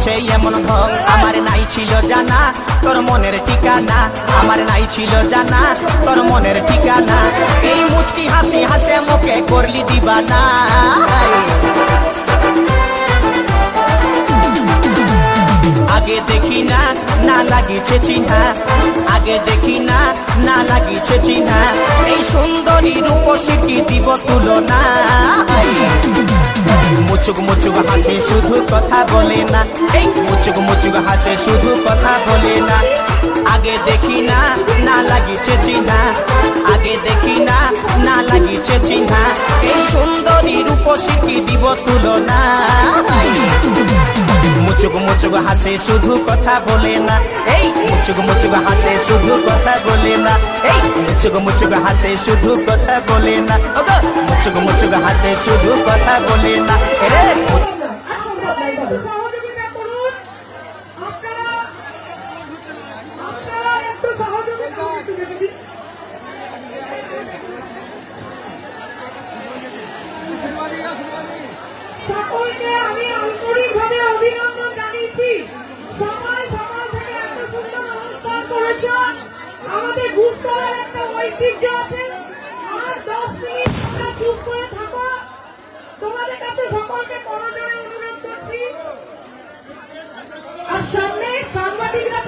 করছে এমন ঢং। আমার নাই ছিল জানা তোর মনের ঠিকানা, আমার নাই ছিল জানা তোর মনের ঠিকানা। এই মুচকি হাসি হাসে মুখে করলি দিবানা। আগে দেখি না না লাগিছে চিহ্না, আগে দেখি না না লাগিছে চিহ্না। এই সুন্দরী রূপসী দিব তুলনা। মুচুক মুচুক হাসে শুধু কথা বলে না, এই মুচুক মুচুক হাসে শুধু কথা বলে না। আগে দেখি না না লাগিছে চিহ্না, আগে দেখি না না লাগিছে চিহ্না। এই সুন্দরী রূপসী দিব তুলনা। মুচুক মুচুক হাসে শুধু কথা বলে না, এই মুচুক মুচুক হাসে শুধু কথা বলে না। এই মুচুক মুচুক হাসে শুধু কথা বলে না, মুচুক মুচুক হাসে শুধু কথা বলে না। সকলকে আমি আন্তরিকভাবে অভিনন্দন জানিয়েছি। সবাই সকাল থেকে এত সুন্দর অনুষ্ঠান করেছেন। আমাদের গুস্তরের একটা ঐতিহ্য আছে, আর 10 মিনিট আমরা চুপ করে থাকো। তোমাদের কাছে সকলকে করজোড়ে অনুরোধ করছি। আর সামনে সাংবাদিকরা